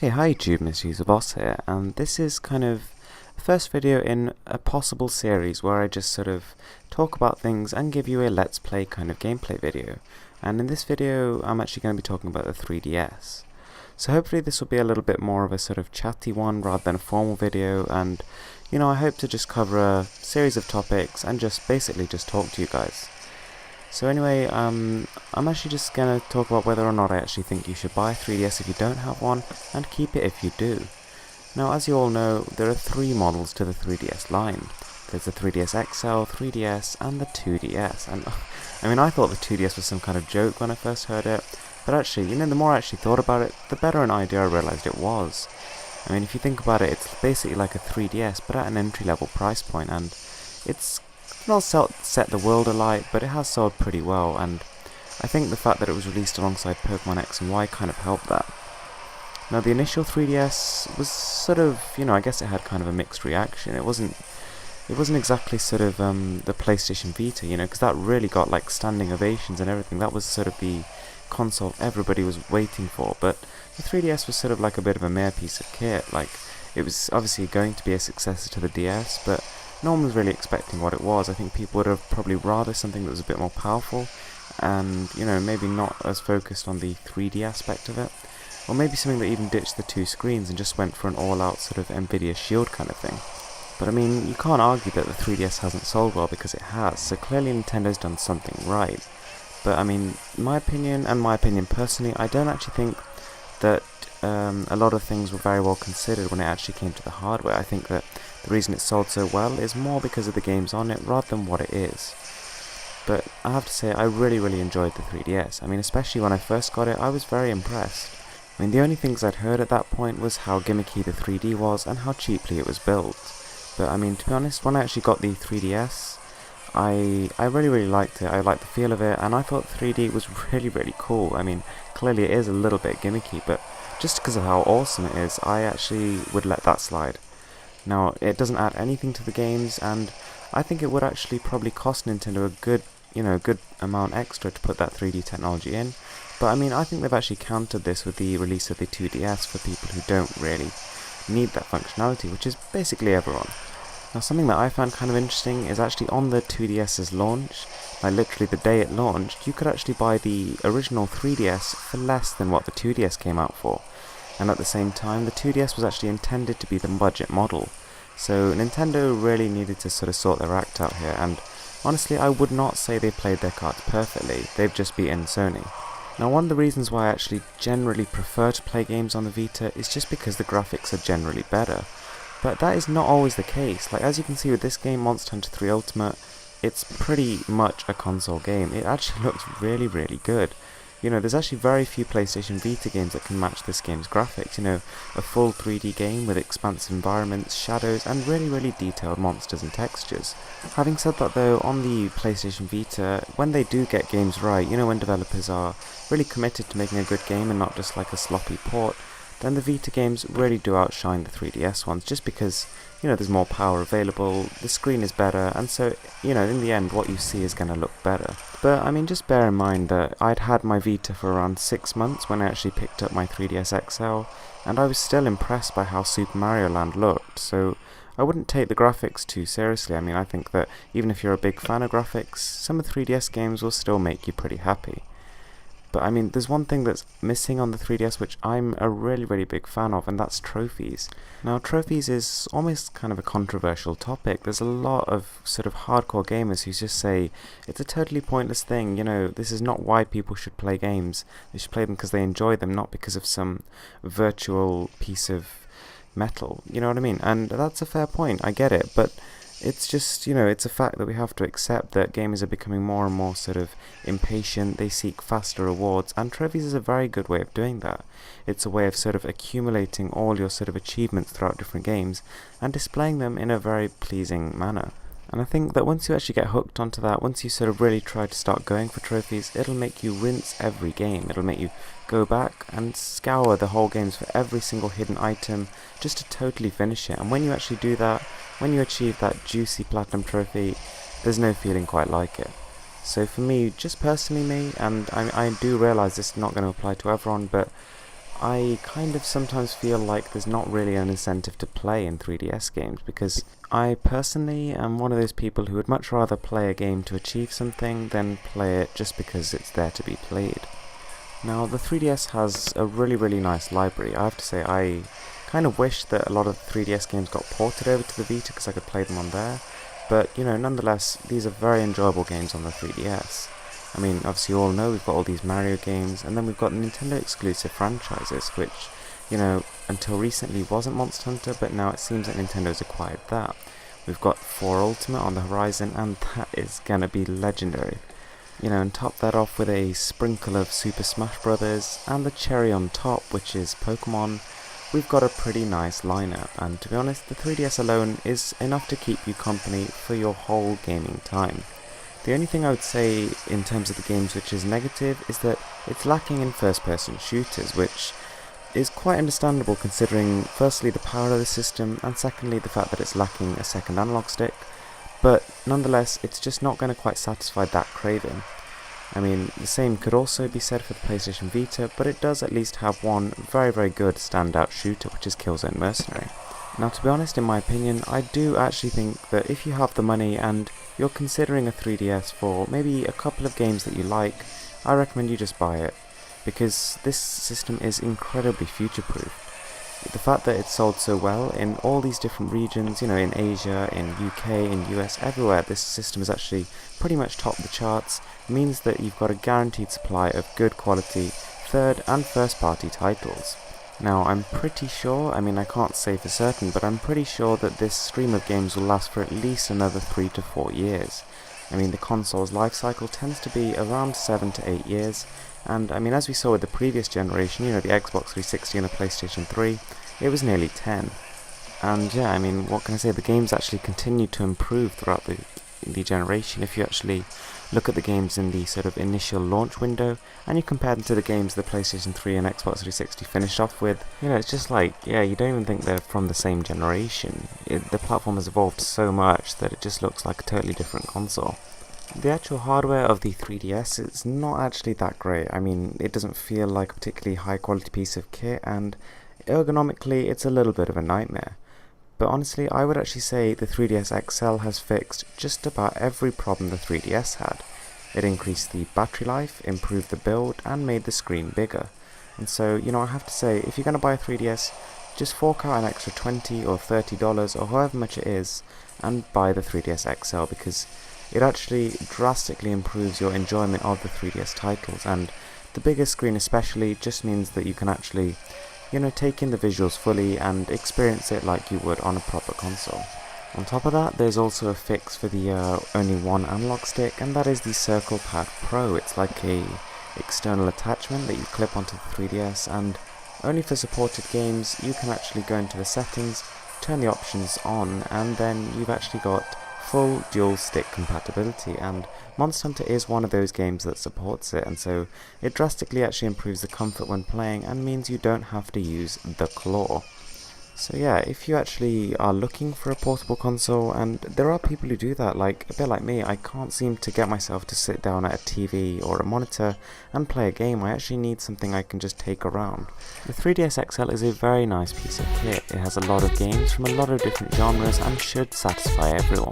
Okay, hi YouTube, Mrwhosetheboss here, and this is kind of the first video in a possible series where I just sort of talk about things and give you a let's play kind of gameplay video. And in this video I'm actually going to be talking about the 3DS. So hopefully this will be a little bit more of a sort of chatty one rather than a formal video, and I hope to just cover a series of topics and just basically just talk to you guys. So anyway, I'm actually just going to talk about whether or not I actually think you should buy a 3DS if you don't have one, and keep it if you do. Now, as you all know, there are three models to the 3DS line. There's the 3DS XL, 3DS, and the 2DS. And I thought the 2DS was some kind of joke when I first heard it, but actually, the more I actually thought about it, the better an idea I realised it was. If you think about it, it's basically like a 3DS, but at an entry-level price point, and it's not set the world alight, but it has sold pretty well, and I think the fact that it was released alongside Pokemon X and Y kind of helped that. Now, the initial 3DS was sort of, I guess it had kind of a mixed reaction. It wasn't exactly sort of the PlayStation Vita, because that really got like standing ovations and everything. That was sort of the console everybody was waiting for, but the 3DS was sort of like a bit of a mere piece of kit. Like, it was obviously going to be a successor to the DS, but no one was really expecting what it was. I think people would have probably rather something that was a bit more powerful and, maybe not as focused on the 3D aspect of it. Or maybe something that even ditched the two screens and just went for an all-out sort of Nvidia Shield kind of thing. But you can't argue that the 3DS hasn't sold well, because it has, so clearly Nintendo's done something right. But in my opinion, and my opinion personally, I don't actually think that a lot of things were very well considered when it actually came to the hardware. I think that the reason it sold so well is more because of the games on it rather than what it is. But I have to say, I really enjoyed the 3DS. Especially when I first got it, I was very impressed. The only things I'd heard at that point was how gimmicky the 3D was and how cheaply it was built. But to be honest, when I actually got the 3DS, I really liked it. I liked the feel of it, and I thought 3D was really cool. Clearly it is a little bit gimmicky, but just because of how awesome it is, I actually would let that slide. Now, it doesn't add anything to the games, and I think it would actually probably cost Nintendo a good amount extra to put that 3D technology in. But I think they've actually countered this with the release of the 2DS for people who don't really need that functionality, which is basically everyone. Now, something that I found kind of interesting is actually on the 2DS's launch, like literally the day it launched, you could actually buy the original 3DS for less than what the 2DS came out for. And at the same time, the 2DS was actually intended to be the budget model. So Nintendo really needed to sort of sort their act out here, and honestly, I would not say they played their cards perfectly. They've just beaten Sony. Now, one of the reasons why I actually generally prefer to play games on the Vita is just because the graphics are generally better. But that is not always the case. Like, as you can see with this game, Monster Hunter 3 Ultimate, it's pretty much a console game. It actually looks really good. There's actually very few PlayStation Vita games that can match this game's graphics. A full 3D game with expansive environments, shadows, and really detailed monsters and textures. Having said that though, on the PlayStation Vita, when they do get games right, when developers are really committed to making a good game and not just like a sloppy port, then the Vita games really do outshine the 3DS ones, just because, there's more power available, the screen is better, and so, in the end, what you see is going to look better. But, just bear in mind that I'd had my Vita for around 6 months when I actually picked up my 3DS XL, and I was still impressed by how Super Mario Land looked, so I wouldn't take the graphics too seriously. I think that even if you're a big fan of graphics, some of the 3DS games will still make you pretty happy. But there's one thing that's missing on the 3DS which I'm a really big fan of, and that's trophies. Now, trophies is almost kind of a controversial topic. There's a lot of sort of hardcore gamers who just say it's a totally pointless thing. This is not why people should play games. They should play them because they enjoy them, not because of some virtual piece of metal. You know what I mean? And that's a fair point. I get it, but it's just, it's a fact that we have to accept that gamers are becoming more and more sort of impatient. They seek faster rewards, and trophies is a very good way of doing that. It's a way of sort of accumulating all your sort of achievements throughout different games and displaying them in a very pleasing manner. And I think that once you actually get hooked onto that, once you sort of really try to start going for trophies, it'll make you rinse every game. It'll make you go back and scour the whole games for every single hidden item just to totally finish it. And when you actually do that, when you achieve that juicy platinum trophy, there's no feeling quite like it. So for me, just personally me, and I do realise this is not going to apply to everyone, but I kind of sometimes feel like there's not really an incentive to play in 3DS games, because I personally am one of those people who would much rather play a game to achieve something than play it just because it's there to be played. Now, the 3DS has a really nice library. I have to say, I kind of wish that a lot of 3DS games got ported over to the Vita because I could play them on there, but, you know, nonetheless, these are very enjoyable games on the 3DS. I mean, obviously you all know we've got all these Mario games, and then we've got Nintendo exclusive franchises, which, you know, until recently wasn't Monster Hunter, but now it seems that Nintendo's acquired that. We've got 4 Ultimate on the horizon, and that is gonna be legendary. You know, and top that off with a sprinkle of Super Smash Bros. And the cherry on top, which is Pokemon. We've got a pretty nice lineup, and to be honest, the 3DS alone is enough to keep you company for your whole gaming time. The only thing I would say in terms of the games which is negative is that it's lacking in first-person shooters, which is quite understandable considering firstly the power of the system, and secondly the fact that it's lacking a second analog stick, but nonetheless it's just not going to quite satisfy that craving. I mean, the same could also be said for the PlayStation Vita, but it does at least have one very good standout shooter, which is Killzone Mercenary. Now, to be honest, in my opinion, I do actually think that if you have the money and you're considering a 3DS for maybe a couple of games that you like, I recommend you just buy it, because this system is incredibly future-proof. The fact that it's sold so well in all these different regions, you know, in Asia, in UK, in US, everywhere, this system is actually pretty much topped the charts, means that you've got a guaranteed supply of good quality third and first party titles. Now, I'm pretty sure, I mean I can't say for certain, but I'm pretty sure that this stream of games will last for at least another 3 to 4 years. I mean, the console's life cycle tends to be around 7 to 8 years, and I mean, as we saw with the previous generation, you know, the Xbox 360 and the PlayStation 3, it was nearly 10. And yeah, I mean, what can I say, the games actually continue to improve throughout the generation. If you actually look at the games in the sort of initial launch window, and you compare them to the games the PlayStation 3 and Xbox 360 finished off with, you know, it's just like, yeah, you don't even think they're from the same generation. The platform has evolved so much that it just looks like a totally different console. The actual hardware of the 3DS is not actually that great. I mean, it doesn't feel like a particularly high quality piece of kit, and ergonomically it's a little bit of a nightmare. But honestly, I would actually say the 3DS XL has fixed just about every problem the 3DS had. It increased the battery life, improved the build, and made the screen bigger. And so, you know, I have to say, if you're going to buy a 3DS, just fork out an extra $20 or $30 or however much it is, and buy the 3DS XL, because it actually drastically improves your enjoyment of the 3DS titles, and the bigger screen especially just means that you can actually, you know, take in the visuals fully and experience it like you would on a proper console. On top of that, there's also a fix for the only one analog stick, and that is the Circle Pad Pro. It's like a external attachment that you clip onto the 3DS, and only for supported games you can actually go into the settings, turn the options on, and then you've actually got full dual stick compatibility, and Monster Hunter is one of those games that supports it, and so it drastically actually improves the comfort when playing and means you don't have to use the claw. So yeah, if you actually are looking for a portable console, and there are people who do that, like a bit like me, I can't seem to get myself to sit down at a TV or a monitor and play a game. I actually need something I can just take around. The 3DS XL is a very nice piece of kit. It has a lot of games from a lot of different genres and should satisfy everyone.